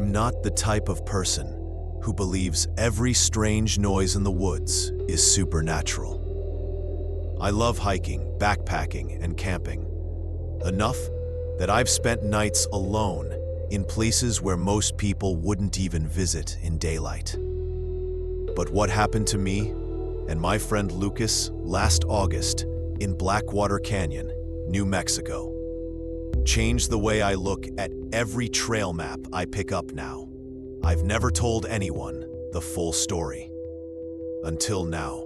I'm not the type of person who believes every strange noise in the woods is supernatural. I love hiking, backpacking, and camping. Enough that I've spent nights alone in places where most people wouldn't even visit in daylight. But what happened to me and my friend Lucas last August in Blackwater Canyon, New Mexico, changed the way I look at every trail map I pick up now. I've never told anyone the full story. Until now.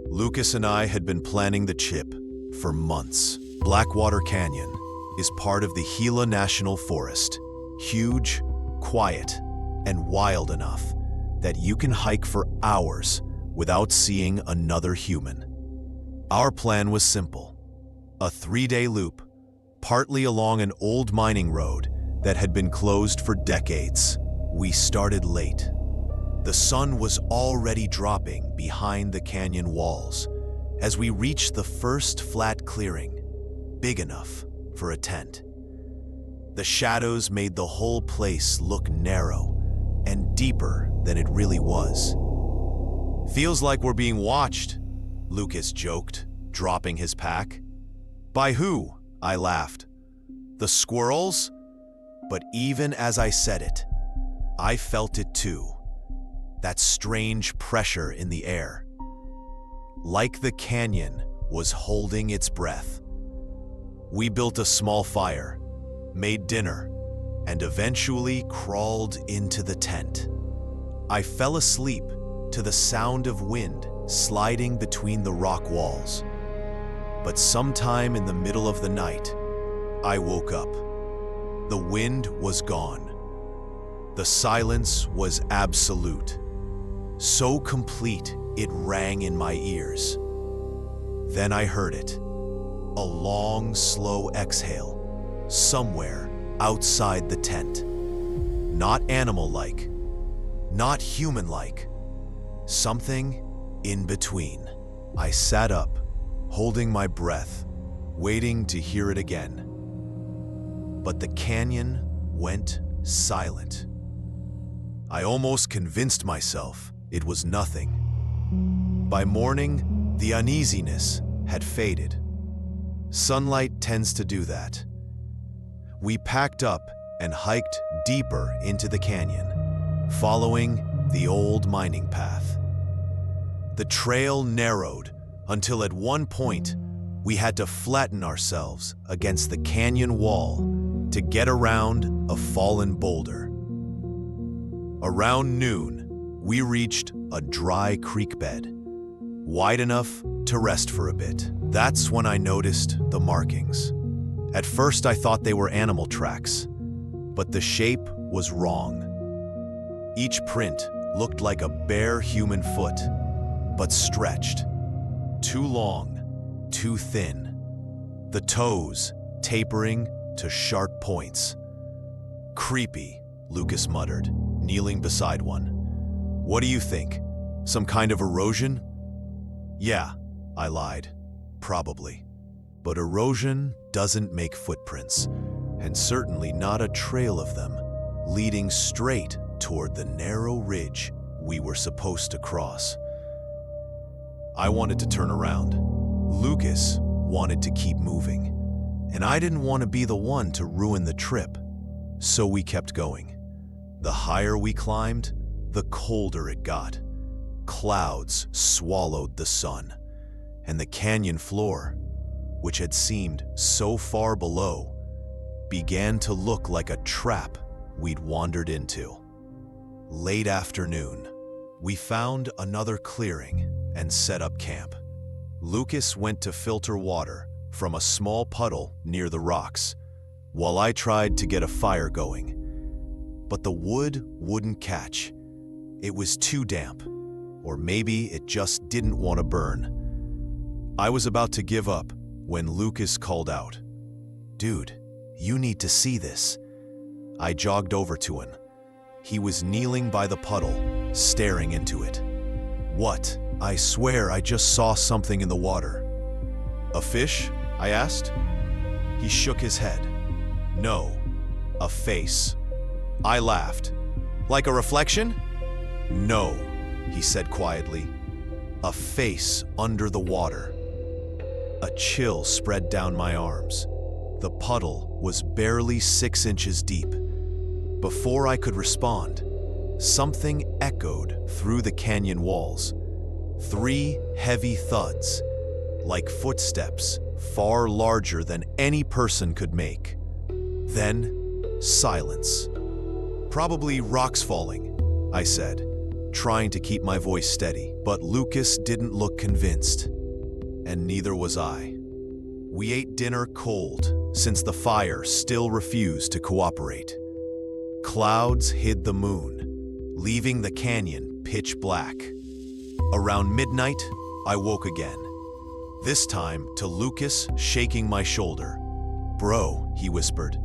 Lucas and I had been planning the trip for months. Blackwater Canyon is part of the Gila National Forest, huge, quiet, and wild enough that you can hike for hours without seeing another human. Our plan was simple: a 3-day loop, partly along an old mining road that had been closed for decades. We started late. The sun was already dropping behind the canyon walls as we reached the first flat clearing, big enough for a tent. The shadows made the whole place look narrow and deeper than it really was. "Feels like we're being watched," Lucas joked, dropping his pack. "By who?" I laughed. "The squirrels?" But even as I said it, I felt it too. That strange pressure in the air. Like the canyon was holding its breath. We built a small fire, made dinner, and eventually crawled into the tent. I fell asleep to the sound of wind sliding between the rock walls. But sometime in the middle of the night, I woke up. The wind was gone. The silence was absolute. So complete it rang in my ears. Then I heard it. A long, slow exhale, somewhere outside the tent. Not animal-like, not human-like. Something in between. I sat up, holding my breath, waiting to hear it again. But the canyon went silent. I almost convinced myself it was nothing. By morning, the uneasiness had faded. Sunlight tends to do that. We packed up and hiked deeper into the canyon, following the old mining path. The trail narrowed until at one point we had to flatten ourselves against the canyon wall to get around a fallen boulder. Around noon, we reached a dry creek bed, wide enough to rest for a bit. That's when I noticed the markings. At first I thought they were animal tracks, but the shape was wrong. Each print looked like a bare human foot, but stretched. Too long, too thin. The toes tapering to sharp points. "Creepy," Lucas muttered, kneeling beside one. "What do you think? Some kind of erosion?" "Yeah," I lied. "Probably. But erosion doesn't make footprints, and certainly not a trail of them, leading straight toward the narrow ridge we were supposed to cross." I wanted to turn around. Lucas wanted to keep moving, and I didn't want to be the one to ruin the trip, so we kept going. The higher we climbed, the colder it got. Clouds swallowed the sun, and the canyon floor, which had seemed so far below, began to look like a trap we'd wandered into. Late afternoon, we found another clearing and set up camp. Lucas went to filter water from a small puddle near the rocks, while I tried to get a fire going. But the wood wouldn't catch. It was too damp, or maybe it just didn't want to burn. I was about to give up when Lucas called out, "Dude, you need to see this." I jogged over to him. He was kneeling by the puddle, staring into it. "What? I swear I just saw something in the water." "A fish?" I asked. He shook his head. "No, a face. I laughed. Like a reflection? No, he said quietly. A face under the water. A chill spread down my arms. The puddle was barely 6 inches deep. Before I could respond, something echoed through the canyon walls. 3 heavy thuds, like footsteps far larger than any person could make. Then, silence. Probably rocks falling, I said, trying to keep my voice steady. But Lucas didn't look convinced, and neither was I. We ate dinner cold, since the fire still refused to cooperate. Clouds hid the moon, leaving the canyon pitch black. Around midnight, I woke again. This time to Lucas shaking my shoulder. "Bro," he whispered,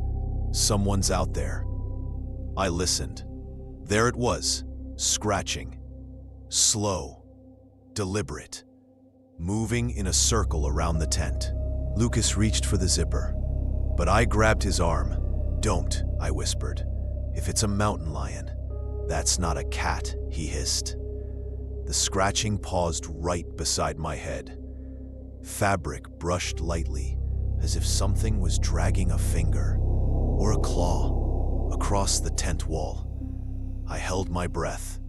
"someone's out there." I listened. There it was, scratching. Slow, deliberate, moving in a circle around the tent. Lucas reached for the zipper, but I grabbed his arm. "Don't," I whispered. "If it's a mountain lion, that's not a cat," he hissed. The scratching paused right beside my head. Fabric brushed lightly, as if something was dragging a finger or a claw across the tent wall. I held my breath.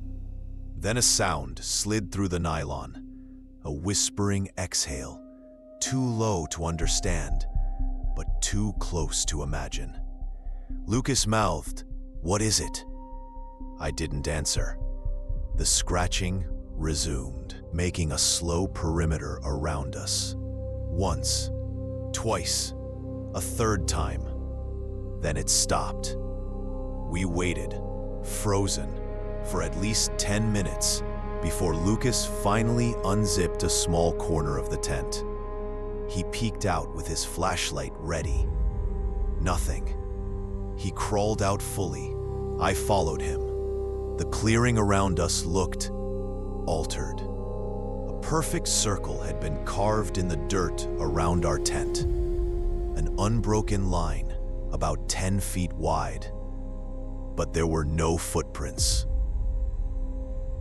Then a sound slid through the nylon, a whispering exhale, too low to understand, but too close to imagine. Lucas mouthed, "What is it?" I didn't answer. The scratching resumed, making a slow perimeter around us. Once, twice, a third time. Then it stopped. We waited, frozen, for at least 10 minutes before Lucas finally unzipped a small corner of the tent. He peeked out with his flashlight ready. Nothing. He crawled out fully. I followed him. The clearing around us looked altered. A perfect circle had been carved in the dirt around our tent. An unbroken line about 10 feet wide. But there were no footprints.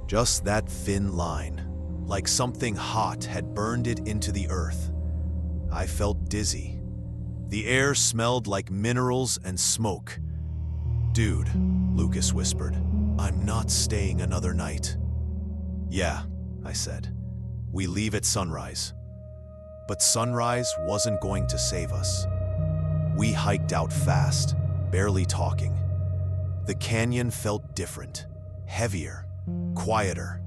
Just that thin line, like something hot had burned it into the earth. I felt dizzy. The air smelled like minerals and smoke. "Dude," Lucas whispered, "I'm not staying another night." "Yeah," I said. "We leave at sunrise." But sunrise wasn't going to save us. We hiked out fast, barely talking. The canyon felt different, heavier, quieter,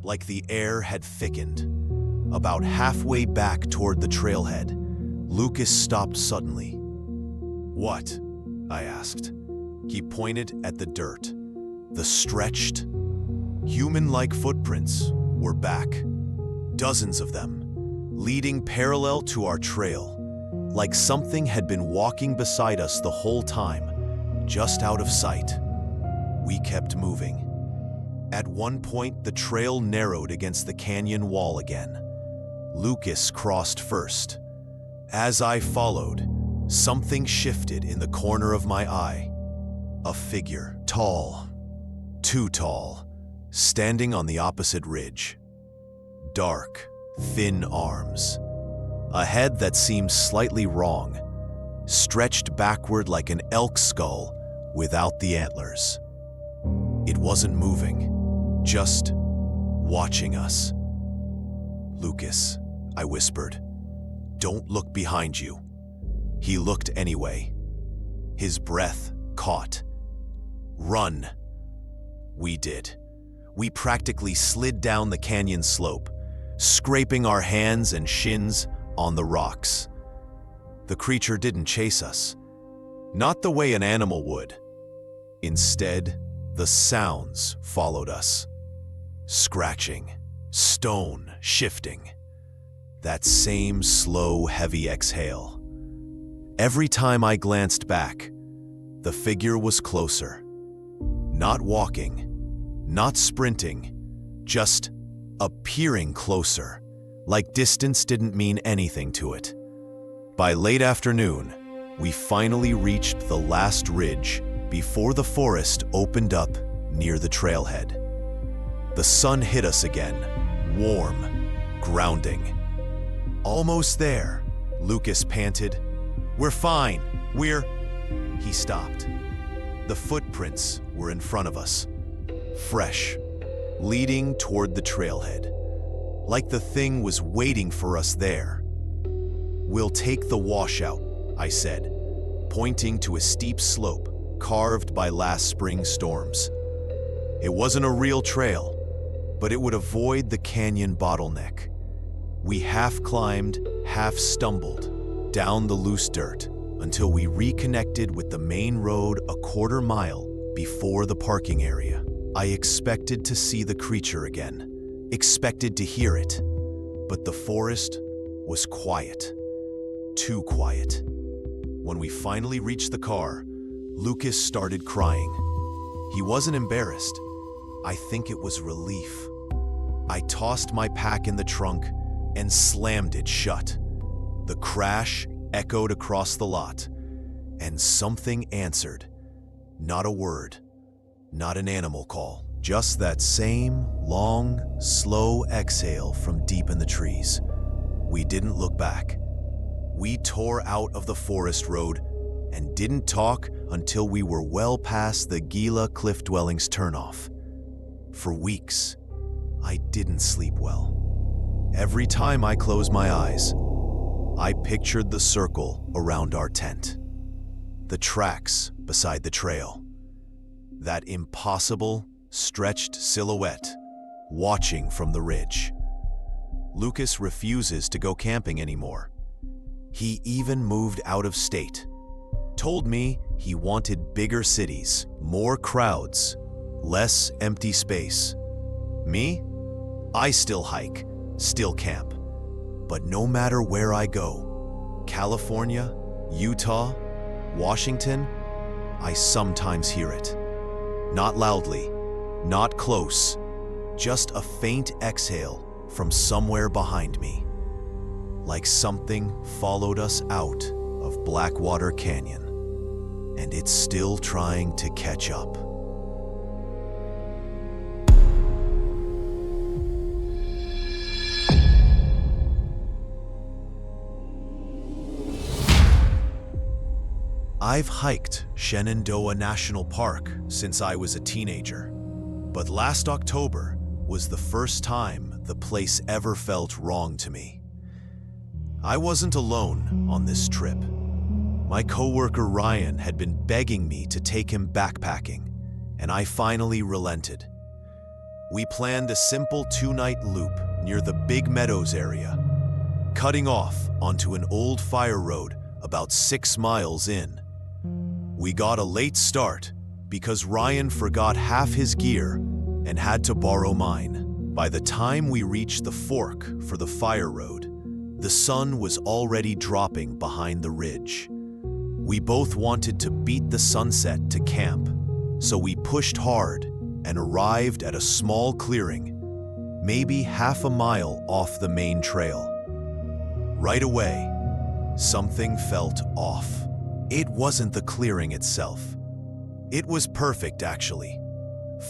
like the air had thickened. About halfway back toward the trailhead, Lucas stopped suddenly. "What?" I asked. He pointed at the dirt. The stretched, human-like footprints were back. Dozens of them, leading parallel to our trail, like something had been walking beside us the whole time, just out of sight. We kept moving. At one point, the trail narrowed against the canyon wall again. Lucas crossed first. As I followed, something shifted in the corner of my eye. A figure, tall, too tall, standing on the opposite ridge. Dark, thin arms. A head that seemed slightly wrong, stretched backward like an elk skull without the antlers. It wasn't moving, just watching us. "Lucas," I whispered, "don't look behind you." He looked anyway. His breath caught. "Run." We did. We practically slid down the canyon slope, scraping our hands and shins on the rocks. The creature didn't chase us, not the way an animal would. Instead, the sounds followed us. Scratching, stone shifting. That same slow, heavy exhale. Every time I glanced back, the figure was closer. Not walking, not sprinting, just appearing closer, like distance didn't mean anything to it. By late afternoon, we finally reached the last ridge before the forest opened up near the trailhead. The sun hit us again, warm, grounding. "Almost there," Lucas panted. "We're fine, He stopped. The footprints were in front of us, fresh, leading toward the trailhead, like the thing was waiting for us there. "We'll take the washout," I said, pointing to a steep slope carved by last spring's storms. It wasn't a real trail, but it would avoid the canyon bottleneck. We half climbed, half stumbled down the loose dirt until we reconnected with the main road a quarter mile before the parking area. I expected to see the creature again, expected to hear it, but the forest was quiet, too quiet. When we finally reached the car, Lucas started crying. He wasn't embarrassed. I think it was relief. I tossed my pack in the trunk and slammed it shut. The crash echoed across the lot, and something answered. Not a word, not an animal call, just that same long, slow exhale from deep in the trees. We didn't look back. We tore out of the forest road and didn't talk until we were well past the Gila Cliff Dwellings turnoff. For weeks, I didn't sleep well. Every time I closed my eyes, I pictured the circle around our tent, the tracks beside the trail, that impossible, stretched silhouette watching from the ridge. Lucas refuses to go camping anymore. He even moved out of state, told me he wanted bigger cities, more crowds, less empty space. Me? I still hike, still camp. But no matter where I go, California, Utah, Washington, I sometimes hear it. Not loudly, not close, just a faint exhale from somewhere behind me. Like something followed us out of Blackwater Canyon, and it's still trying to catch up. I've hiked Shenandoah National Park since I was a teenager, but last October was the first time the place ever felt wrong to me. I wasn't alone on this trip. My coworker Ryan had been begging me to take him backpacking, and I finally relented. We planned a simple 2-night loop near the Big Meadows area, cutting off onto an old fire road about 6 miles in. We got a late start because Ryan forgot half his gear and had to borrow mine. By the time we reached the fork for the fire road, the sun was already dropping behind the ridge. We both wanted to beat the sunset to camp, so we pushed hard and arrived at a small clearing, maybe half a mile off the main trail. Right away, something felt off. It wasn't the clearing itself. It was perfect, actually.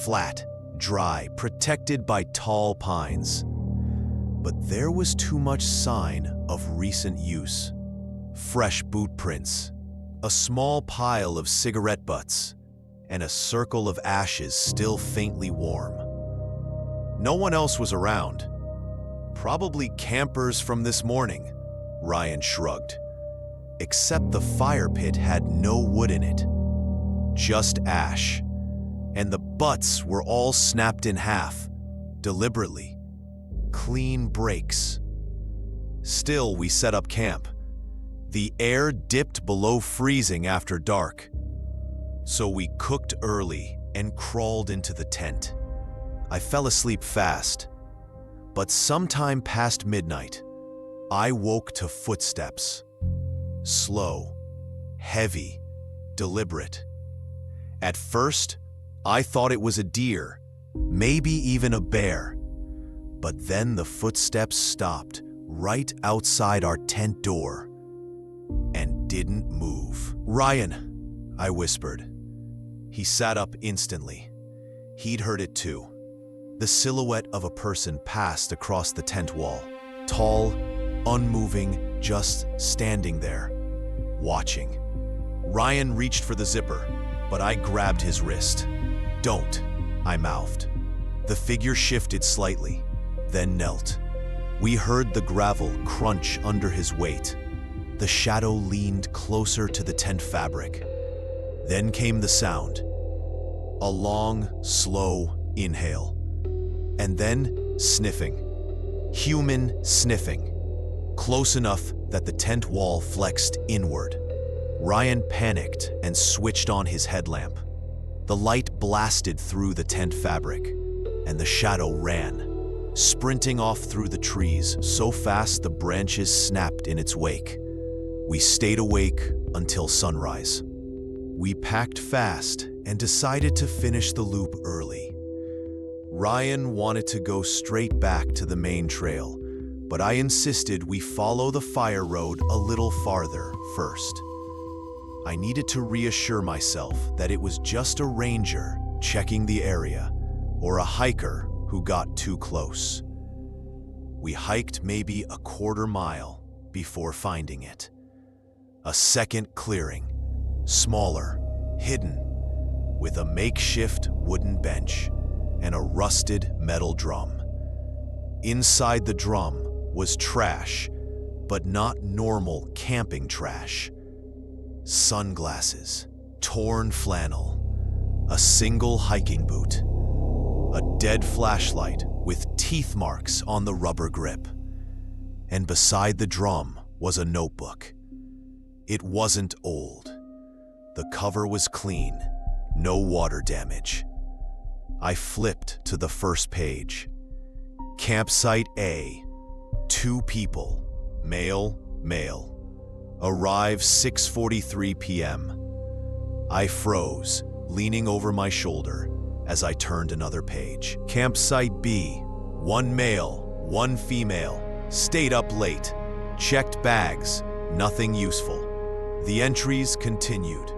Flat, dry, protected by tall pines. But there was too much sign of recent use. Fresh boot prints, a small pile of cigarette butts, and a circle of ashes still faintly warm. No one else was around. Probably campers from this morning, Ryan shrugged. Except the fire pit had no wood in it, just ash, and the butts were all snapped in half, deliberately. Clean breaks. Still, we set up camp. The air dipped below freezing after dark, so we cooked early and crawled into the tent. I fell asleep fast, but sometime past midnight, I woke to footsteps. Slow, heavy, deliberate. At first, I thought it was a deer, maybe even a bear. But then the footsteps stopped right outside our tent door and didn't move. "Ryan," I whispered, He sat up instantly. He'd heard it too. The silhouette of a person passed across the tent wall. Tall, unmoving, just standing there, watching. Ryan reached for the zipper, but I grabbed his wrist. "Don't," I mouthed. The figure shifted slightly, then knelt. We heard the gravel crunch under his weight. The shadow leaned closer to the tent fabric. Then came the sound. A long, slow inhale. And then sniffing. Human sniffing. Close enough that the tent wall flexed inward. Ryan panicked and switched on his headlamp. The light blasted through the tent fabric, and the shadow ran, sprinting off through the trees so fast the branches snapped in its wake. We stayed awake until sunrise. We packed fast and decided to finish the loop early. Ryan wanted to go straight back to the main trail, but I insisted we follow the fire road a little farther first. I needed to reassure myself that it was just a ranger checking the area, or a hiker who got too close. We hiked maybe a quarter mile before finding it. A second clearing, smaller, hidden, with a makeshift wooden bench and a rusted metal drum. Inside the drum was trash, but not normal camping trash. Sunglasses, torn flannel, a single hiking boot, a dead flashlight with teeth marks on the rubber grip. And beside the drum was a notebook. It wasn't old. The cover was clean, no water damage. I flipped to the first page. Campsite A, 2 people, male. Arrive 6:43 p.m. I froze, leaning over my shoulder as I turned another page. Campsite B, 1 male, 1 female, stayed up late, checked bags, nothing useful. The entries continued.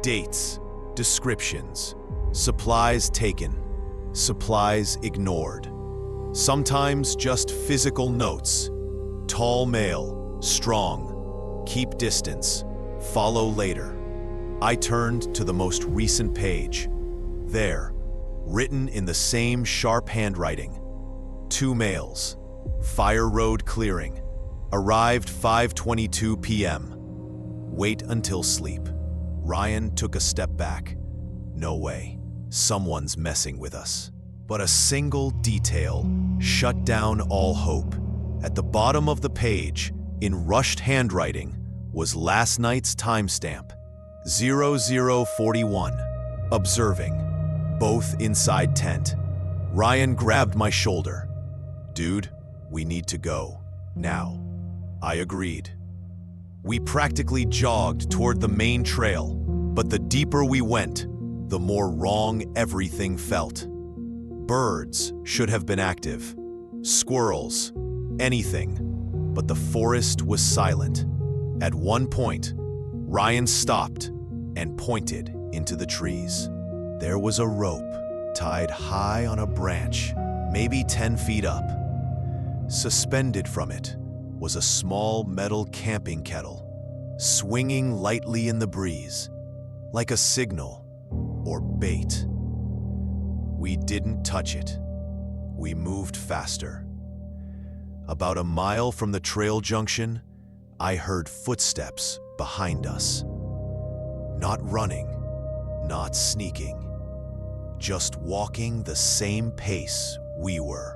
Dates, descriptions, supplies taken, supplies ignored. Sometimes just physical notes. Tall male, strong, keep distance, follow later. I turned to the most recent page. There, written in the same sharp handwriting, 2 males, fire road clearing, arrived 5:22 p.m. Wait until sleep. Ryan took a step back. No way, someone's messing with us. But a single detail shut down all hope. At the bottom of the page, in rushed handwriting, was last night's timestamp, 0041. Observing, both inside tent. Ryan grabbed my shoulder. "Dude, we need to go, now." I agreed. We practically jogged toward the main trail, but the deeper we went, the more wrong everything felt. Birds should have been active, squirrels, anything, but the forest was silent. At one point, Ryan stopped and pointed into the trees. There was a rope tied high on a branch, maybe 10 feet up. Suspended from it was a small metal camping kettle, swinging lightly in the breeze, like a signal or bait. We didn't touch it. We moved faster. About a mile from the trail junction, I heard footsteps behind us. Not running, not sneaking, just walking the same pace we were,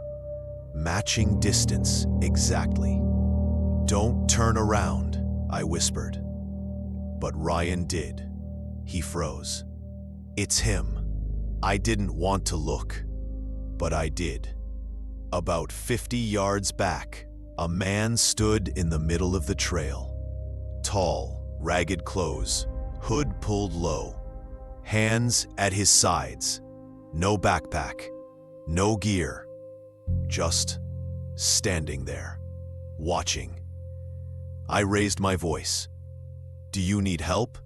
matching distance exactly. "Don't turn around," I whispered. But Ryan did. He froze. It's him. I didn't want to look, but I did. About 50 yards back, a man stood in the middle of the trail. Tall, ragged clothes, hood pulled low, hands at his sides, no backpack, no gear, just standing there, watching. I raised my voice. "Do you need help?"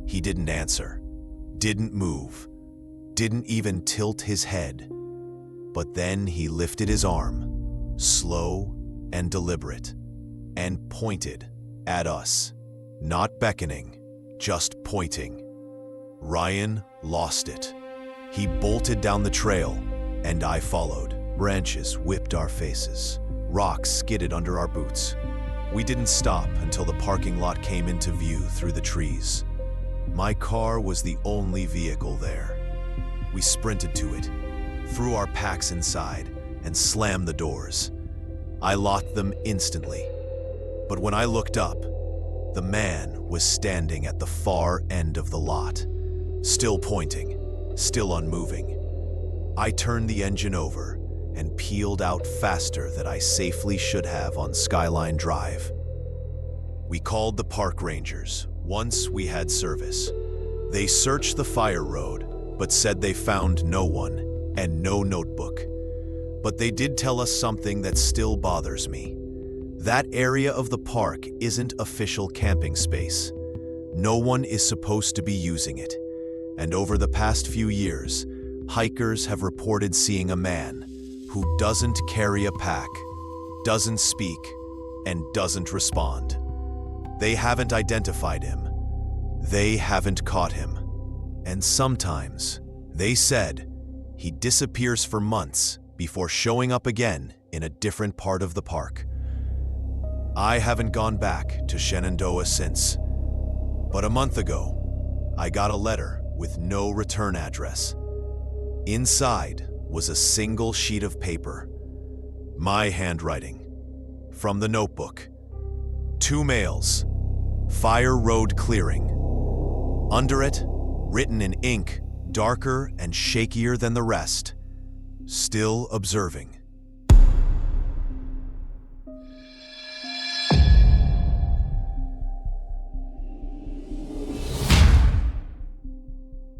He didn't answer. didn't move, didn't even tilt his head. But then he lifted his arm, slow and deliberate, and pointed at us. Not beckoning, just pointing. Ryan lost it. He bolted down the trail, and I followed. Branches whipped our faces. Rocks skidded under our boots. We didn't stop until the parking lot came into view through the trees. My car was the only vehicle there. We sprinted to it, threw our packs inside, and slammed the doors. I locked them instantly. But when I looked up, the man was standing at the far end of the lot, still pointing, still unmoving. I turned the engine over and peeled out faster than I safely should have on Skyline Drive. We called the park rangers once we had service. They searched the fire road, but said they found no one and no notebook. But they did tell us something that still bothers me. That area of the park isn't official camping space. No one is supposed to be using it. And over the past few years, hikers have reported seeing a man who doesn't carry a pack, doesn't speak, and doesn't respond. They haven't identified him. They haven't caught him. And sometimes, they said, he disappears for months before showing up again in a different part of the park. I haven't gone back to Shenandoah since. But a month ago, I got a letter with no return address. Inside was a single sheet of paper. My handwriting. From the notebook. 2 mails. Fire road clearing. Under it, written in ink, darker and shakier than the rest. Still observing.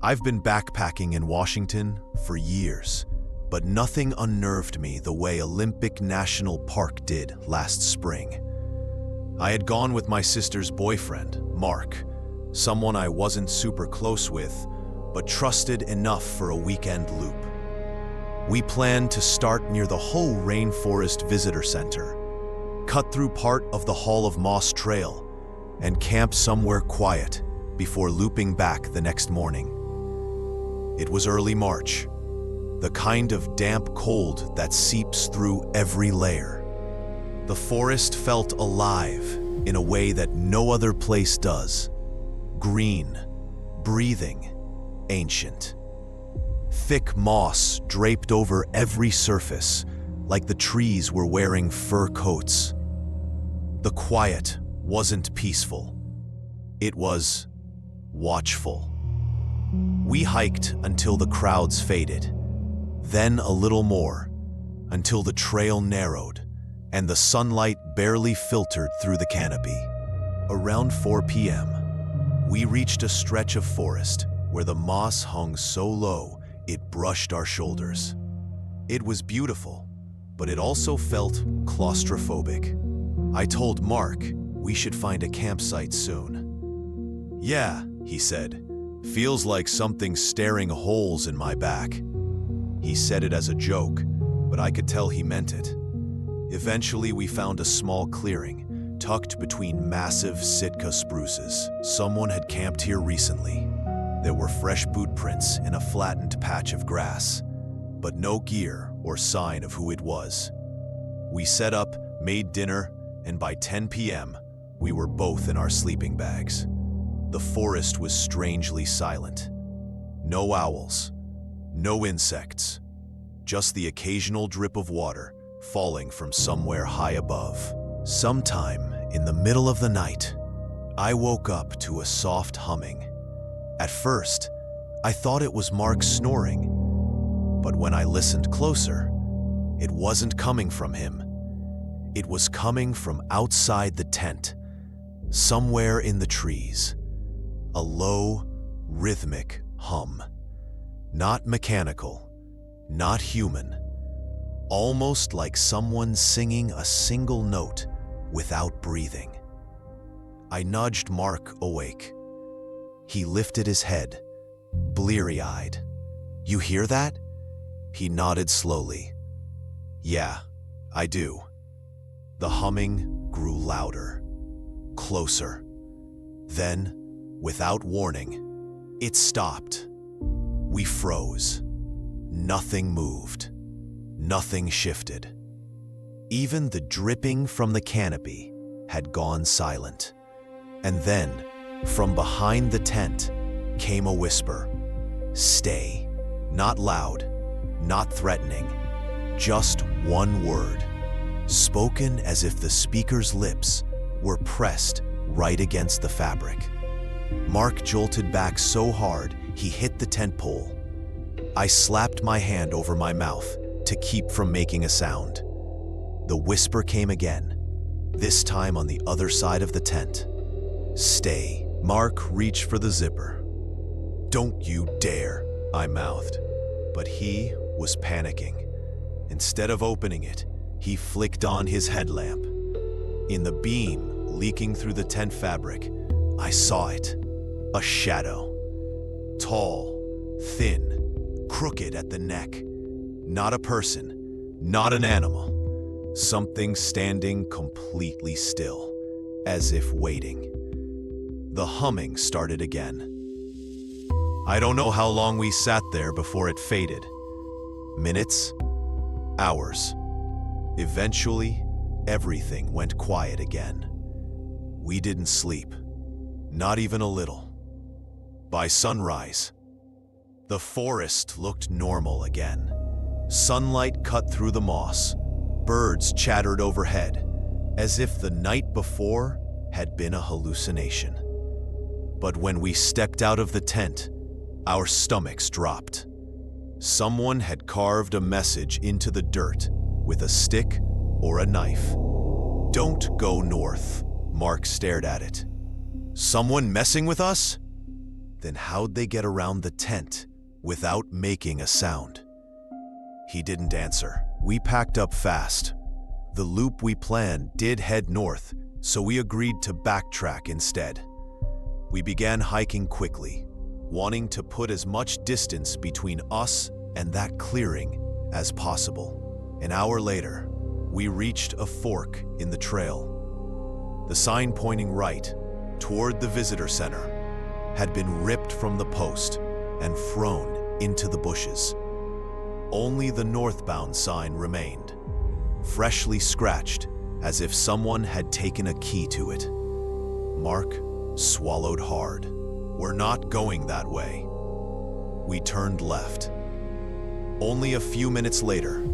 I've been backpacking in Washington for years, but nothing unnerved me the way Olympic National Park did last spring. I had gone with my sister's boyfriend, Mark, someone I wasn't super close with, but trusted enough for a weekend loop. We planned to start near the Hoh Rainforest Visitor Center, cut through part of the Hall of Moss Trail, and camp somewhere quiet before looping back the next morning. It was early March, the kind of damp cold that seeps through every layer. The forest felt alive in a way that no other place does. Green, breathing, ancient. Thick moss draped over every surface, like the trees were wearing fur coats. The quiet wasn't peaceful. It was watchful. We hiked until the crowds faded, then a little more, until the trail narrowed and the sunlight barely filtered through the canopy. Around 4 p.m., we reached a stretch of forest where the moss hung so low it brushed our shoulders. It was beautiful, but it also felt claustrophobic. I told Mark we should find a campsite soon. "Yeah," he said. "Feels like something's staring holes in my back." He said it as a joke, but I could tell he meant it. Eventually, we found a small clearing, tucked between massive Sitka spruces. Someone had camped here recently. There were fresh boot prints in a flattened patch of grass, but no gear or sign of who it was. We set up, made dinner, and by 10 p.m., we were both in our sleeping bags. The forest was strangely silent. No owls, no insects, just the occasional drip of water falling from somewhere high above. Sometime in the middle of the night, I woke up to a soft humming. At first, I thought it was Mark snoring, but when I listened closer, it wasn't coming from him. It was coming from outside the tent, somewhere in the trees. A low, rhythmic hum. Not mechanical, not human. Almost like someone singing a single note without breathing. I nudged Mark awake. He lifted his head, bleary-eyed. "You hear that?" He nodded slowly. "Yeah, I do." The humming grew louder, closer. Then, without warning, it stopped. We froze. Nothing moved. Nothing shifted. Even the dripping from the canopy had gone silent. And then, from behind the tent, came a whisper. "Stay." Not loud, not threatening, just one word, spoken as if the speaker's lips were pressed right against the fabric. Mark jolted back so hard he hit the tent pole. I slapped my hand over my mouth to keep from making a sound. The whisper came again, this time on the other side of the tent. "Stay." Mark reached for the zipper. "Don't you dare," I mouthed. But he was panicking. Instead of opening it, he flicked on his headlamp. In the beam leaking through the tent fabric, I saw it. A shadow. Tall, thin, crooked at the neck. Not a person, not an animal. Something standing completely still, as if waiting. The humming started again. I don't know how long we sat there before it faded. Minutes, hours. Eventually, everything went quiet again. We didn't sleep, not even a little. By sunrise, the forest looked normal again. Sunlight cut through the moss. Birds chattered overhead, as if the night before had been a hallucination. But when we stepped out of the tent, our stomachs dropped. Someone had carved a message into the dirt with a stick or a knife. "Don't go north." Mark stared at it. "Someone messing with us?" Then how'd they get around the tent without making a sound? He didn't answer. We packed up fast. The loop we planned did head north, so we agreed to backtrack instead. We began hiking quickly, wanting to put as much distance between us and that clearing as possible. An hour later, we reached a fork in the trail. The sign pointing right, toward the visitor center, had been ripped from the post and thrown into the bushes. Only the northbound sign remained, freshly scratched as if someone had taken a key to it. Mark swallowed hard. "We're not going that way." We turned left. Only a few minutes later,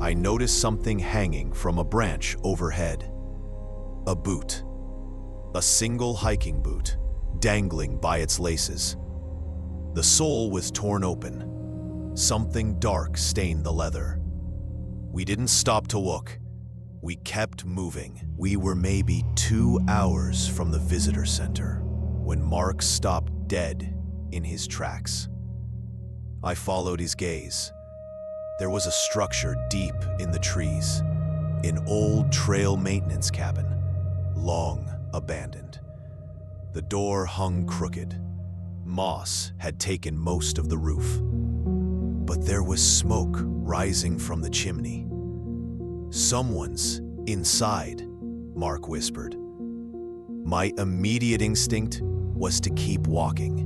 I noticed something hanging from a branch overhead. A boot. A single hiking boot, dangling by its laces. The sole was torn open. Something dark stained the leather. We didn't stop to look. We kept moving. We were maybe 2 hours from the visitor center when Mark stopped dead in his tracks. I followed his gaze. There was a structure deep in the trees, an old trail maintenance cabin, long abandoned. The door hung crooked. Moss had taken most of the roof. But there was smoke rising from the chimney. "Someone's inside," Mark whispered. My immediate instinct was to keep walking.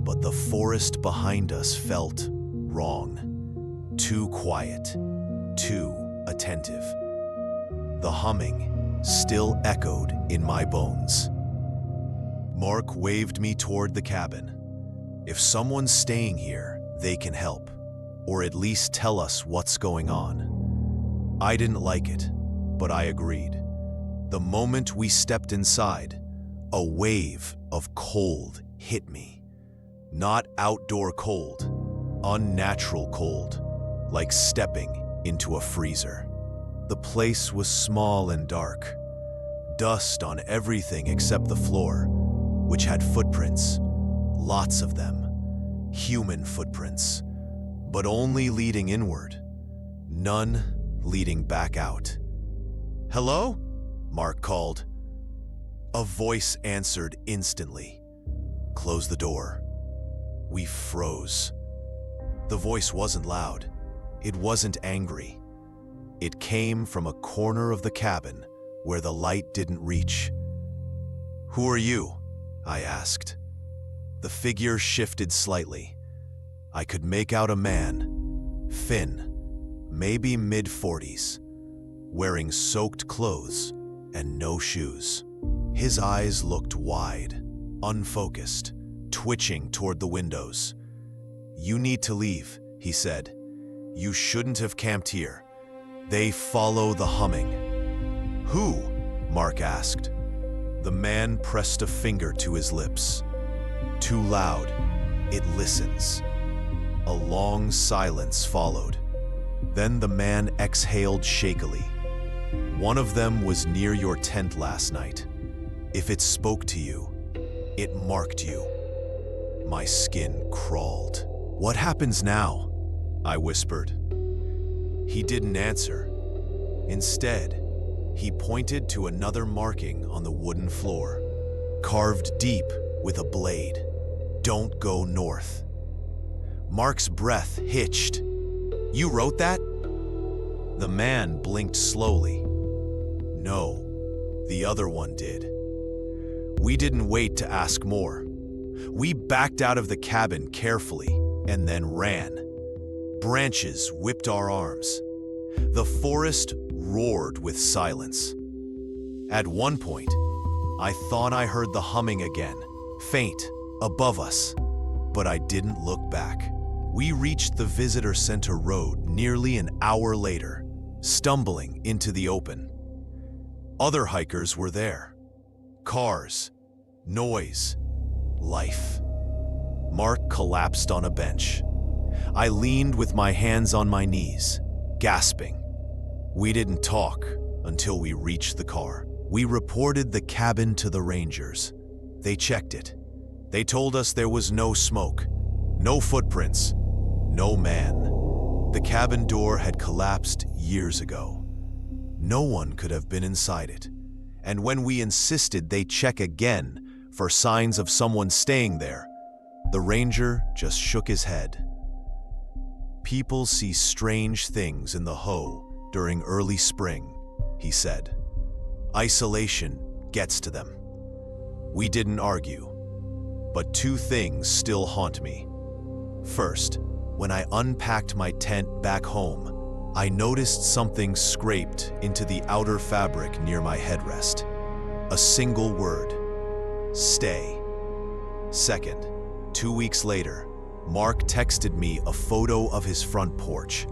But the forest behind us felt wrong. Too quiet, too attentive. The humming still echoed in my bones. Mark waved me toward the cabin. "If someone's staying here, they can help, or at least tell us what's going on." I didn't like it, but I agreed. The moment we stepped inside, a wave of cold hit me. Not outdoor cold, unnatural cold, like stepping into a freezer. The place was small and dark. Dust on everything except the floor, which had footprints, lots of them. Human footprints, but only leading inward, none leading back out. "Hello?" Mark called. A voice answered instantly. "Close the door." We froze. The voice wasn't loud. It wasn't angry. It came from a corner of the cabin where the light didn't reach. "Who are you?" I asked. The figure shifted slightly. I could make out a man, thin, maybe mid-40s, wearing soaked clothes and no shoes. His eyes looked wide, unfocused, twitching toward the windows. "You need to leave," he said. "You shouldn't have camped here. They follow the humming." "Who?" Mark asked. The man pressed a finger to his lips. "Too loud. It listens." A long silence followed. Then the man exhaled shakily. "One of them was near your tent last night. If it spoke to you, it marked you." My skin crawled. "What happens now?" I whispered. He didn't answer. Instead, he pointed to another marking on the wooden floor, carved deep with a blade. "Don't go north." Mark's breath hitched. "You wrote that?" The man blinked slowly. "No, the other one did." We didn't wait to ask more. We backed out of the cabin carefully and then ran. Branches whipped our arms. The forest roared with silence. At one point, I thought I heard the humming again, faint, above us, but I didn't look back. We reached the visitor center road nearly an hour later, stumbling into the open. Other hikers were there. Cars, noise, life. Mark collapsed on a bench. I leaned with my hands on my knees, gasping. We didn't talk until we reached the car. We reported the cabin to the rangers. They checked it. They told us there was no smoke, no footprints, no man. The cabin door had collapsed years ago. No one could have been inside it. And when we insisted they check again for signs of someone staying there, the ranger just shook his head. "People see strange things in the Hoh during early spring," he said. "Isolation gets to them." We didn't argue, but two things still haunt me. First, when I unpacked my tent back home, I noticed something scraped into the outer fabric near my headrest. A single word: stay. Second, 2 weeks later, Mark texted me a photo of his front porch.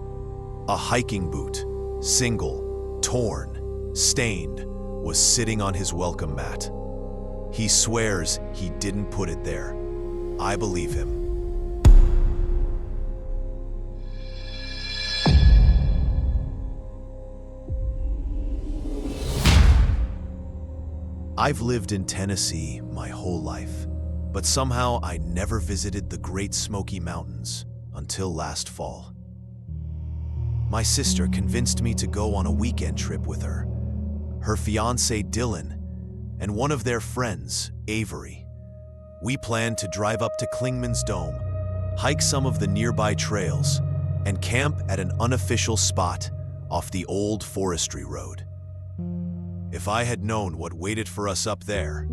A hiking boot, single, torn, stained, was sitting on his welcome mat. He swears he didn't put it there. I believe him. I've lived in Tennessee my whole life, but somehow I never visited the Great Smoky Mountains until last fall. My sister convinced me to go on a weekend trip with her, her fiancé Dylan, and one of their friends, Avery. We planned to drive up to Clingmans Dome, hike some of the nearby trails, and camp at an unofficial spot off the old forestry road. If I had known what waited for us up there,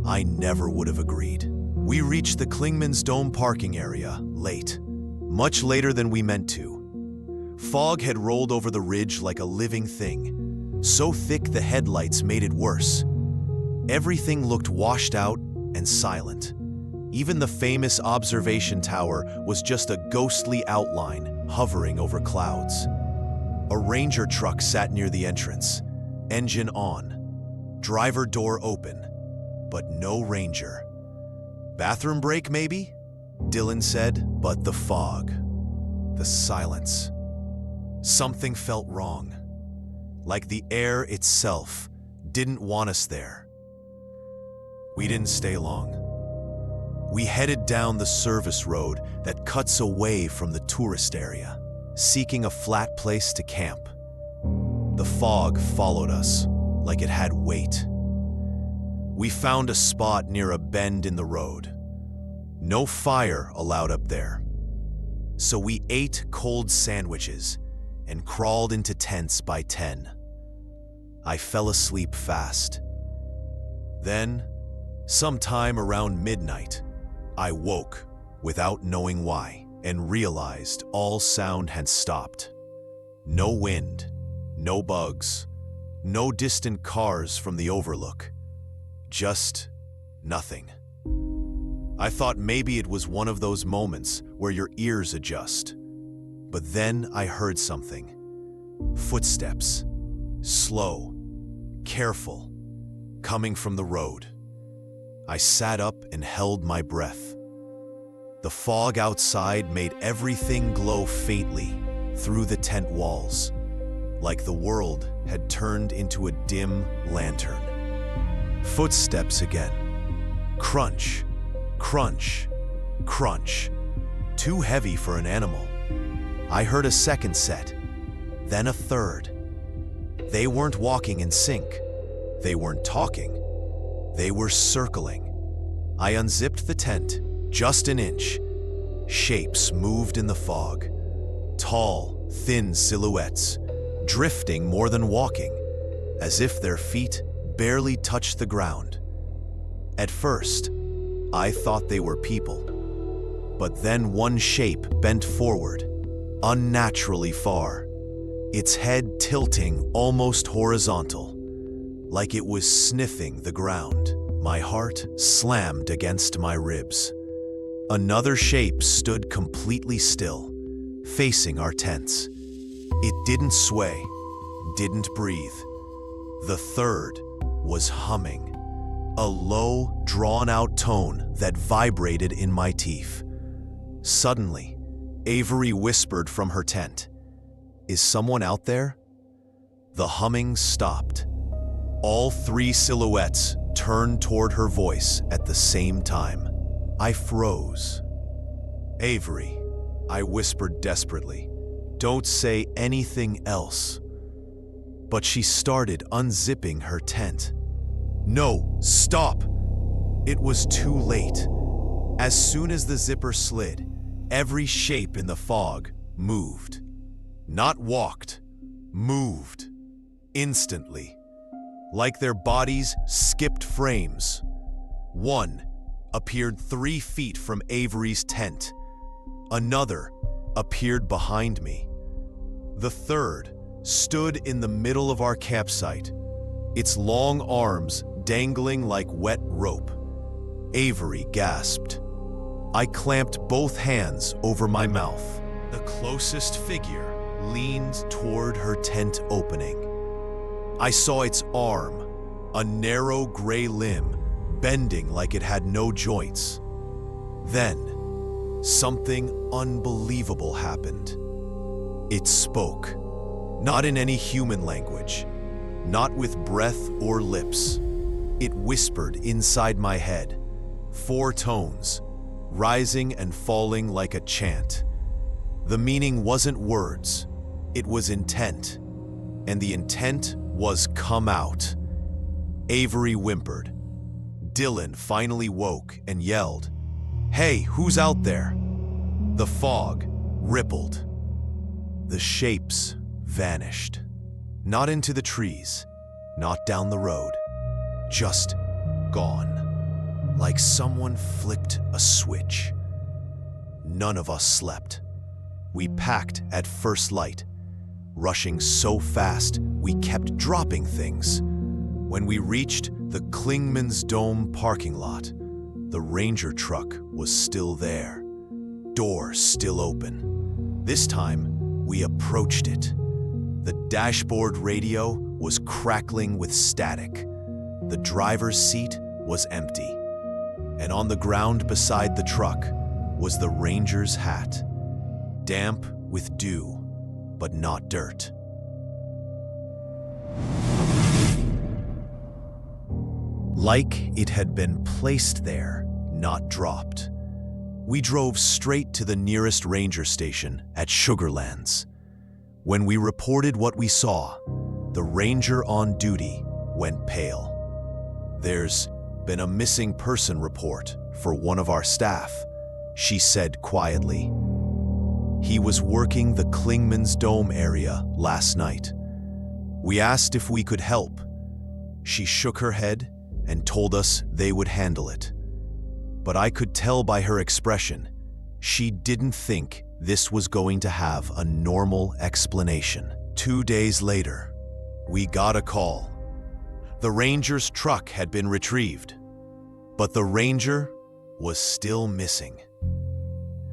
I never would have agreed. We reached the Clingmans Dome parking area late, much later than we meant to. Fog had rolled over the ridge like a living thing, so thick the headlights made it worse. Everything looked washed out and silent. Even the famous observation tower was just a ghostly outline hovering over clouds. A ranger truck sat near the entrance, engine on, driver door open, but no ranger. "Bathroom break, maybe?" Dylan said, but the fog, the silence. Something felt wrong, like the air itself didn't want us there. We didn't stay long. We headed down the service road that cuts away from the tourist area, seeking a flat place to camp. The fog followed us like it had weight. We found a spot near a bend in the road. No fire allowed up there. So we ate cold sandwiches and crawled into tents by 10. I fell asleep fast. Then, sometime around midnight, I woke without knowing why and realized all sound had stopped. No wind, no bugs, no distant cars from the overlook. Just nothing. I thought maybe it was one of those moments where your ears adjust. But then I heard something. Footsteps, slow, careful, coming from the road. I sat up and held my breath. The fog outside made everything glow faintly through the tent walls, like the world had turned into a dim lantern. Footsteps again. Crunch, crunch, crunch. Too heavy for an animal. I heard a second set, then a third. They weren't walking in sync. They weren't talking. They were circling. I unzipped the tent, just an inch. Shapes moved in the fog. Tall, thin silhouettes, drifting more than walking, as if their feet barely touched the ground. At first, I thought they were people. But then one shape bent forward, unnaturally far, its head tilting almost horizontal, like it was sniffing the ground. My heart slammed against my ribs. Another shape stood completely still, facing our tents. It didn't sway, didn't breathe. The third was humming, a low, drawn-out tone that vibrated in my teeth. Suddenly, Avery whispered from her tent, "Is someone out there?" The humming stopped. All three silhouettes turned toward her voice at the same time. I froze. "Avery," I whispered desperately, "don't say anything else." But she started unzipping her tent. "No, stop!" It was too late. As soon as the zipper slid, every shape in the fog moved. Not walked, moved. Instantly. Like their bodies skipped frames. One appeared 3 feet from Avery's tent. Another appeared behind me. The third stood in the middle of our campsite, its long arms dangling like wet rope. Avery gasped. I clamped both hands over my mouth. The closest figure leaned toward her tent opening. I saw its arm, a narrow gray limb, bending like it had no joints. Then, something unbelievable happened. It spoke, not in any human language, not with breath or lips. It whispered inside my head, 4 tones, rising and falling like a chant. The meaning wasn't words, it was intent, and the intent was come out. Avery whimpered. Dylan finally woke and yelled, "Hey, who's out there?" The fog rippled. The shapes vanished. Not into the trees, not down the road, just gone. Like someone flipped a switch. None of us slept. We packed at first light, rushing so fast we kept dropping things. When we reached the Clingmans Dome parking lot, the ranger truck was still there, door still open. This time, we approached it. The dashboard radio was crackling with static. The driver's seat was empty. And on the ground beside the truck was the ranger's hat, damp with dew, but not dirt. Like it had been placed there, not dropped. We drove straight to the nearest ranger station at Sugarlands. When we reported what we saw, the ranger on duty went pale. There's been a missing person report for one of our staff, she said quietly. He was working the Clingmans Dome area last night. We asked if we could help. She shook her head and told us they would handle it. But I could tell by her expression, she didn't think this was going to have a normal explanation. 2 days later, we got a call. The ranger's truck had been retrieved, but the ranger was still missing.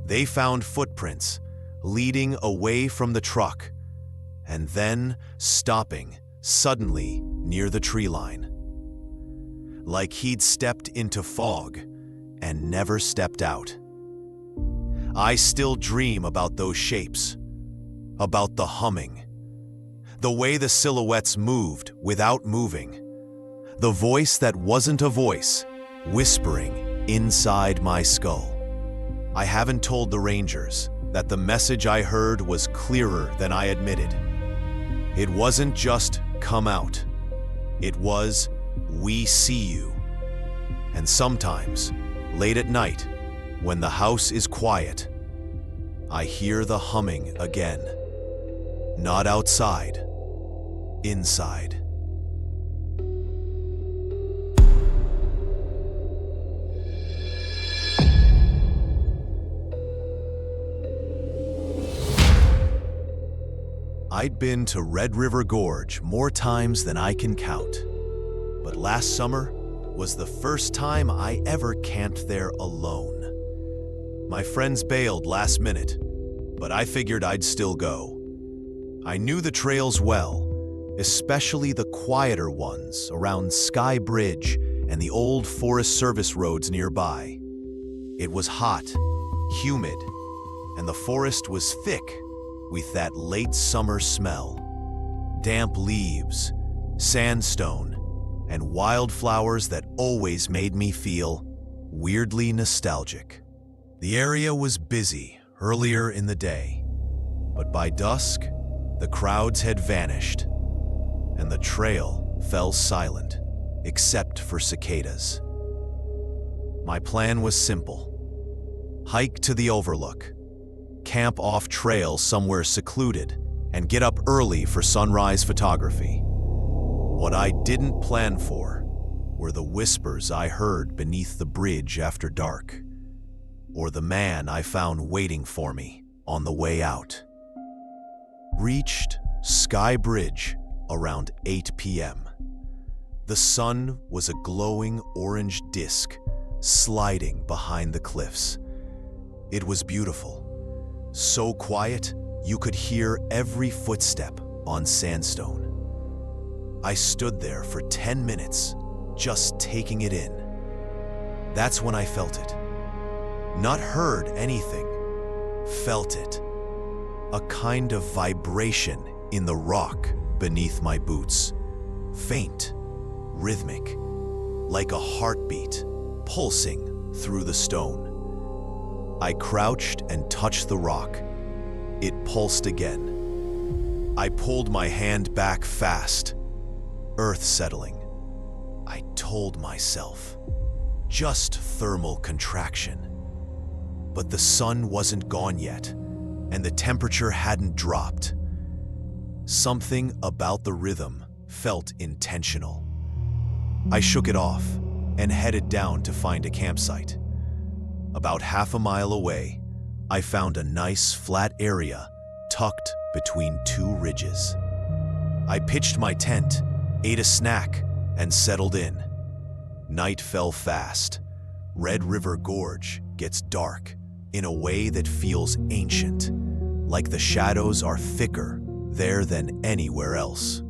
They found footprints leading away from the truck and then stopping suddenly near the tree line. Like he'd stepped into fog and never stepped out. I still dream about those shapes, about the humming, the way the silhouettes moved without moving, the voice that wasn't a voice, whispering inside my skull. I haven't told the rangers that the message I heard was clearer than I admitted. It wasn't just come out. It was we see you. And sometimes, late at night, when the house is quiet, I hear the humming again. Not outside, inside. I'd been to Red River Gorge more times than I can count, but last summer was the first time I ever camped there alone. My friends bailed last minute, but I figured I'd still go. I knew the trails well, especially the quieter ones around Sky Bridge and the old Forest Service roads nearby. It was hot, humid, and the forest was thick with that late summer smell. Damp leaves, sandstone, and wildflowers that always made me feel weirdly nostalgic. The area was busy earlier in the day, but by dusk, the crowds had vanished, and the trail fell silent, except for cicadas. My plan was simple. Hike to the overlook, camp off trail somewhere secluded, and get up early for sunrise photography. What I didn't plan for were the whispers I heard beneath the bridge after dark, or the man I found waiting for me on the way out. Reached Sky Bridge around 8 p.m. The sun was a glowing orange disk sliding behind the cliffs. It was beautiful, so quiet you could hear every footstep on sandstone. I stood there for 10 minutes, just taking it in. That's when I felt it. Not heard anything, felt it. A kind of vibration in the rock beneath my boots. Faint, rhythmic, like a heartbeat pulsing through the stone. I crouched and touched the rock. It pulsed again. I pulled my hand back fast, earth settling. I told myself, just thermal contraction. But the sun wasn't gone yet, and the temperature hadn't dropped. Something about the rhythm felt intentional. I shook it off and headed down to find a campsite. About half a mile away, I found a nice flat area tucked between two ridges. I pitched my tent, ate a snack, and settled in. Night fell fast. Red River Gorge gets dark in a way that feels ancient, like the shadows are thicker there than anywhere else.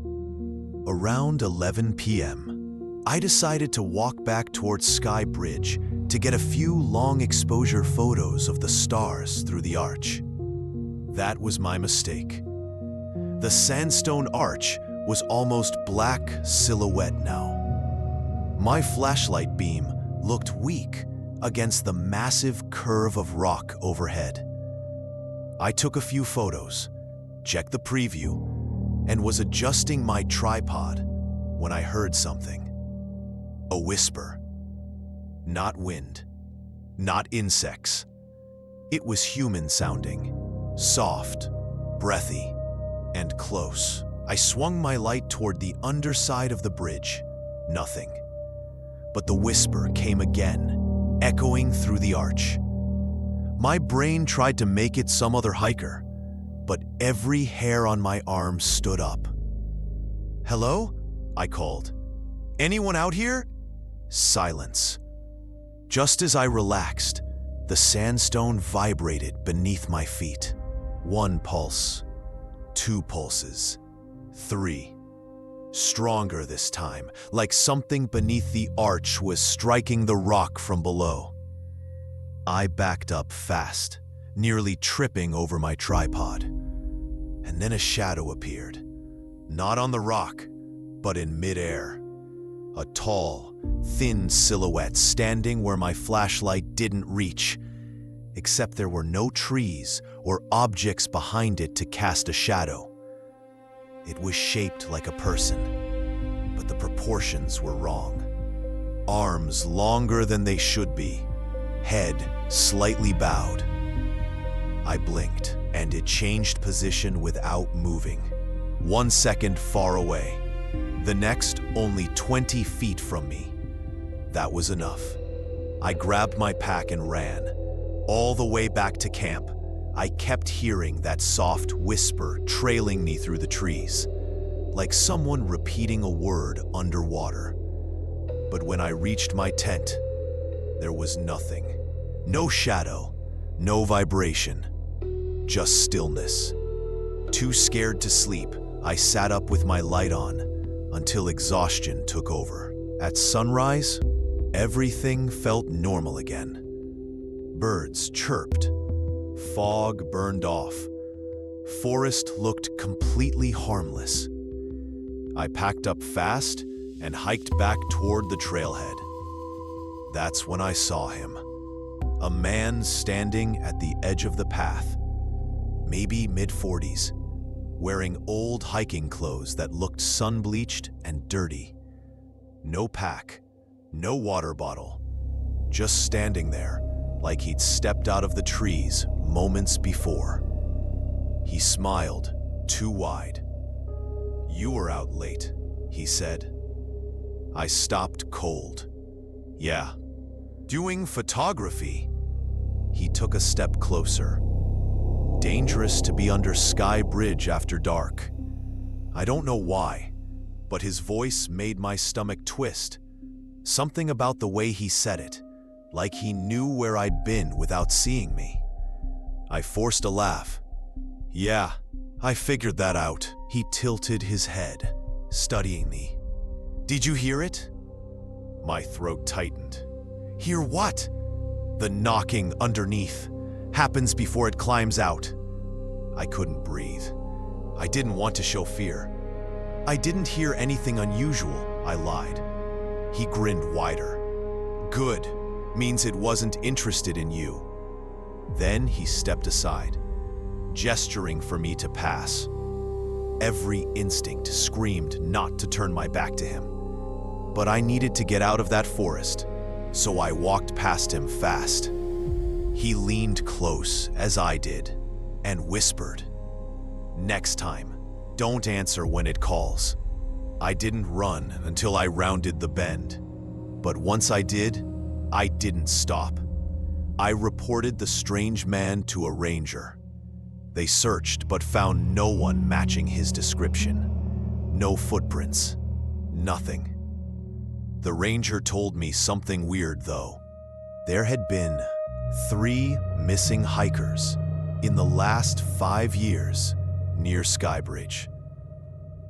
Around 11 p.m., I decided to walk back towards Sky Bridge to get a few long exposure photos of the stars through the arch. That was my mistake. The sandstone arch was almost black silhouette now. My flashlight beam looked weak against the massive curve of rock overhead. I took a few photos, checked the preview, and was adjusting my tripod when I heard something. A whisper. Not wind, not insects, It was human sounding, soft, breathy, and close. I swung my light toward the underside of the bridge. Nothing. But the whisper came again, echoing through the arch. My brain tried to make it some other hiker, but every hair on my arm stood up. "Hello?" I called. "Anyone out here?" Silence. Just as I relaxed, the sandstone vibrated beneath my feet. 1 pulse, 2 pulses, 3. Stronger this time, like something beneath the arch was striking the rock from below. I backed up fast, nearly tripping over my tripod. And then a shadow appeared, not on the rock, but in midair. A tall, thin silhouette standing where my flashlight didn't reach, except there were no trees or objects behind it to cast a shadow. It was shaped like a person, but the proportions were wrong. Arms longer than they should be, head slightly bowed. I blinked, and it changed position without moving. 1 second far away, the next only 20 feet from me. That was enough. I grabbed my pack and ran. All the way back to camp, I kept hearing that soft whisper trailing me through the trees, like someone repeating a word underwater. But when I reached my tent, there was nothing. No shadow, no vibration, just stillness. Too scared to sleep, I sat up with my light on until exhaustion took over. At sunrise, everything felt normal again. Birds chirped. Fog burned off. Forest looked completely harmless. I packed up fast and hiked back toward the trailhead. That's when I saw him. A man standing at the edge of the path, maybe mid-40s, wearing old hiking clothes that looked sun-bleached and dirty. No pack, no water bottle, just standing there like he'd stepped out of the trees moments before. He smiled, too wide. "You were out late," he said. I stopped cold. "Yeah, doing photography." He took a step closer. "Dangerous to be under Sky Bridge after dark." I don't know why, but his voice made my stomach twist. Something about the way he said it, like he knew where I'd been without seeing me. I forced a laugh. "Yeah, I figured that out." He tilted his head, studying me. "Did you hear it?" My throat tightened. "Hear what?" "The knocking underneath. Happens before it climbs out." I couldn't breathe. I didn't want to show fear. "I didn't hear anything unusual," I lied. He grinned wider. "Good. Means it wasn't interested in you." Then he stepped aside, gesturing for me to pass. Every instinct screamed not to turn my back to him. But I needed to get out of that forest, so I walked past him fast. He leaned close, as I did, and whispered, "Next time, don't answer when it calls." I didn't run until I rounded the bend, but once I did, I didn't stop. I reported the strange man to a ranger. They searched but found no one matching his description. No footprints. Nothing. The ranger told me something weird, though. There had been 3 missing hikers in the last 5 years near Skybridge.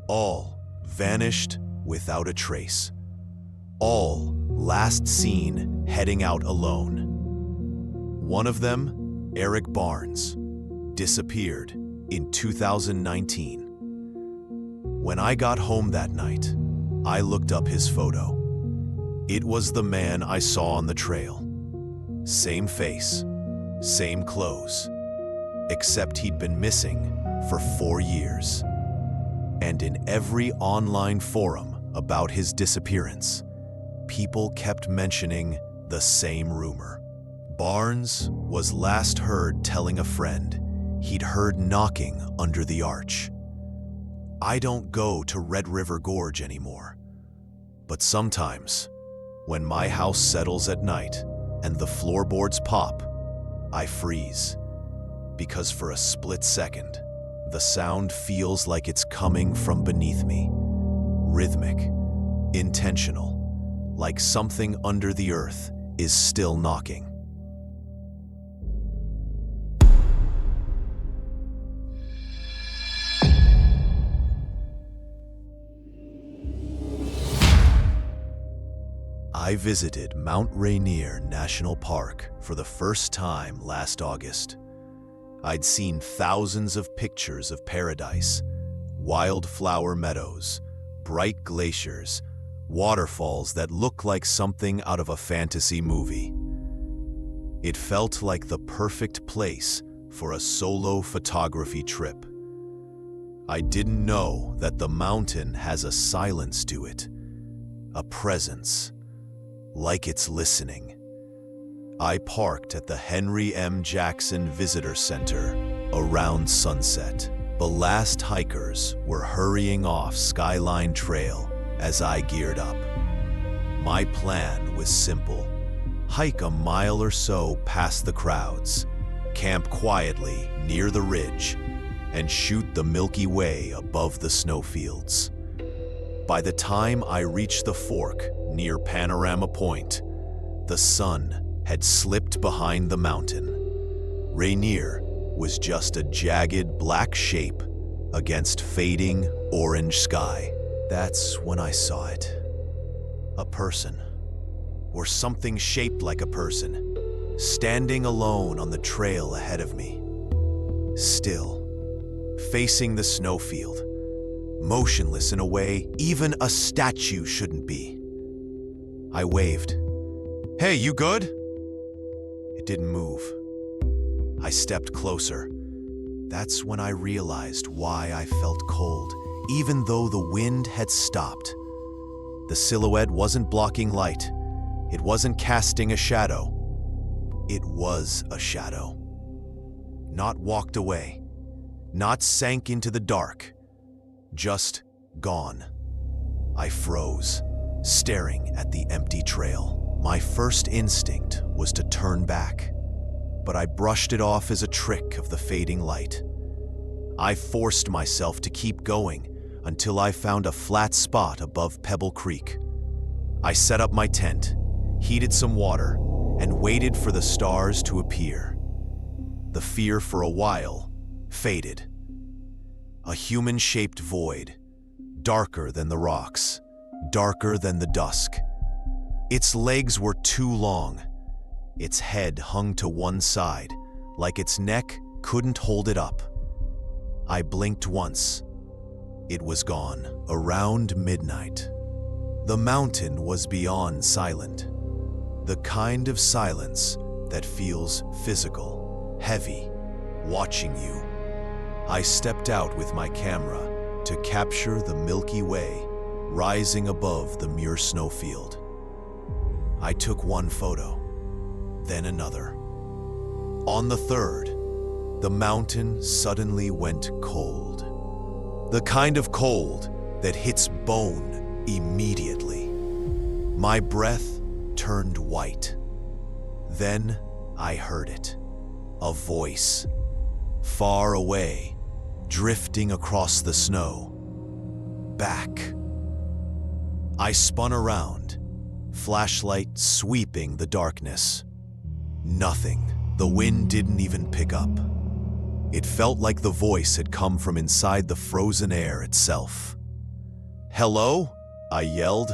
All vanished without a trace. All last seen heading out alone. One of them, Eric Barnes, disappeared in 2019. When I got home that night, I looked up his photo. It was the man I saw on the trail. Same face, same clothes, except he'd been missing for 4 years. And in every online forum about his disappearance, people kept mentioning the same rumor. Barnes was last heard telling a friend he'd heard knocking under the arch. I don't go to Red River Gorge anymore, but sometimes, when my house settles at night and the floorboards pop, I freeze, because for a split second, the sound feels like it's coming from beneath me. Rhythmic, intentional, like something under the earth is still knocking. I visited Mount Rainier National Park for the first time last August. I'd seen thousands of pictures of paradise, wildflower meadows, bright glaciers, waterfalls that look like something out of a fantasy movie. It felt like the perfect place for a solo photography trip. I didn't know that the mountain has a silence to it, a presence, like it's listening. I parked at the Henry M. Jackson Visitor Center around sunset. The last hikers were hurrying off Skyline Trail as I geared up. My plan was simple: hike a mile or so past the crowds, camp quietly near the ridge, and shoot the Milky Way above the snowfields. By the time I reached the fork near Panorama Point, the sun had slipped behind the mountain. Rainier was just a jagged black shape against fading orange sky. That's when I saw it. A person, or something shaped like a person, standing alone on the trail ahead of me. Still, facing the snowfield, motionless in a way even a statue shouldn't be. I waved. "Hey, you good?" It didn't move. I stepped closer. That's when I realized why I felt cold, even though the wind had stopped. The silhouette wasn't blocking light. It wasn't casting a shadow. It was a shadow. Not walked away, not sank into the dark, just gone. I froze, staring at the empty trail. My first instinct was to turn back, but I brushed it off as a trick of the fading light. I forced myself to keep going until I found a flat spot above Pebble Creek. I set up my tent, heated some water, and waited for the stars to appear. The fear for a while faded. A human-shaped void, darker than the rocks, darker than the dusk. Its legs were too long. Its head hung to one side, like its neck couldn't hold it up. I blinked once. It was gone. Around midnight, the mountain was beyond silent. The kind of silence that feels physical, heavy, watching you. I stepped out with my camera to capture the Milky Way rising above the Muir snowfield. I took one photo, then another. On the third, the mountain suddenly went cold. The kind of cold that hits bone immediately. My breath turned white. Then I heard it, a voice, far away, drifting across the snow. Back. I spun around, flashlight sweeping the darkness. Nothing. The wind didn't even pick up. It felt like the voice had come from inside the frozen air itself. "Hello?" I yelled.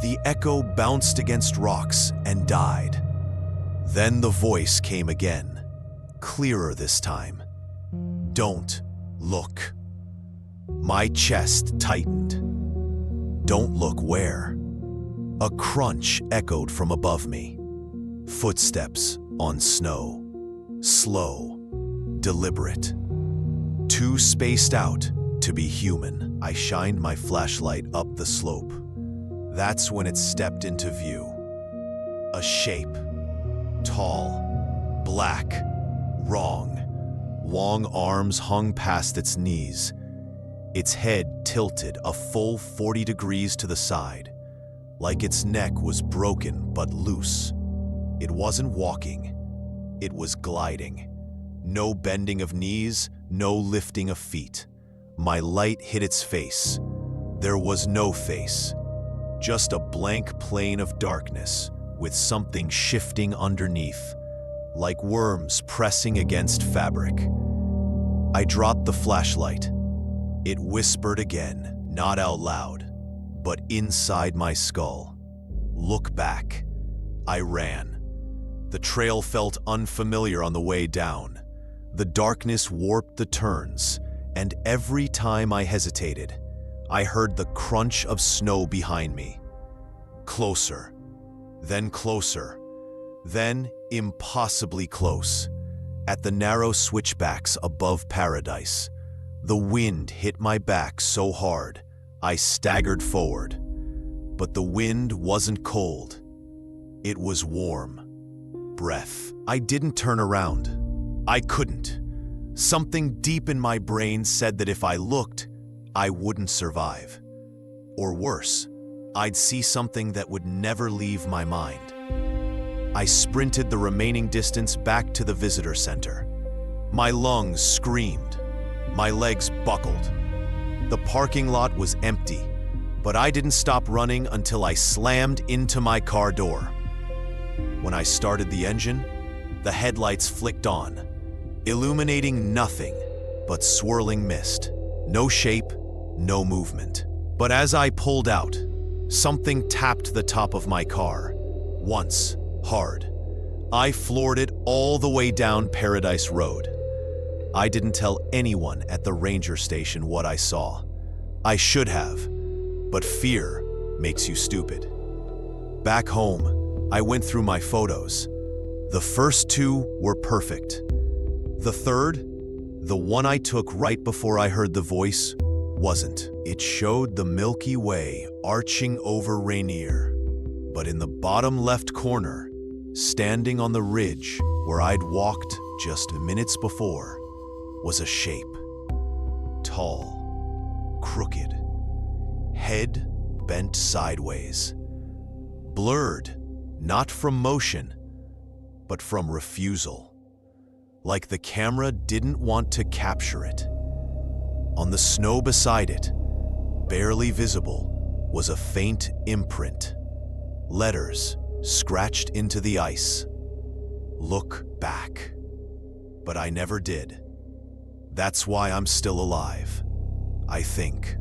The echo bounced against rocks and died. Then the voice came again, clearer this time. "Don't look." My chest tightened. "Don't look where?" A crunch echoed from above me. Footsteps on snow. Slow, deliberate. Too spaced out to be human. I shined my flashlight up the slope. That's when it stepped into view. A shape. Tall, black, wrong. Long arms hung past its knees. Its head tilted a full 40 degrees to the side, like its neck was broken but loose. It wasn't walking, it was gliding. No bending of knees, no lifting of feet. My light hit its face. There was no face, just a blank plane of darkness with something shifting underneath, like worms pressing against fabric. I dropped the flashlight. It whispered again, not out loud, but inside my skull. Look back. I ran. The trail felt unfamiliar on the way down. The darkness warped the turns, and every time I hesitated, I heard the crunch of snow behind me. Closer, then impossibly close. At the narrow switchbacks above Paradise, the wind hit my back so hard, I staggered forward. But the wind wasn't cold. It was warm. Breath. I didn't turn around. I couldn't. Something deep in my brain said that if I looked, I wouldn't survive. Or worse, I'd see something that would never leave my mind. I sprinted the remaining distance back to the visitor center. My lungs screamed. My legs buckled. The parking lot was empty, but I didn't stop running until I slammed into my car door. When I started the engine, the headlights flicked on, illuminating nothing but swirling mist. No shape, no movement. But as I pulled out, something tapped the top of my car. Once, hard. I floored it all the way down Paradise Road. I didn't tell anyone at the ranger station what I saw. I should have, but fear makes you stupid. Back home, I went through my photos. The first two were perfect. The third, the one I took right before I heard the voice, wasn't. It showed the Milky Way arching over Rainier, but in the bottom left corner, standing on the ridge where I'd walked just minutes before, was a shape. Tall, crooked, head bent sideways. Blurred, not from motion, but from refusal. Like the camera didn't want to capture it. On the snow beside it, barely visible, was a faint imprint. Letters scratched into the ice. Look back. But I never did. That's why I'm still alive, I think.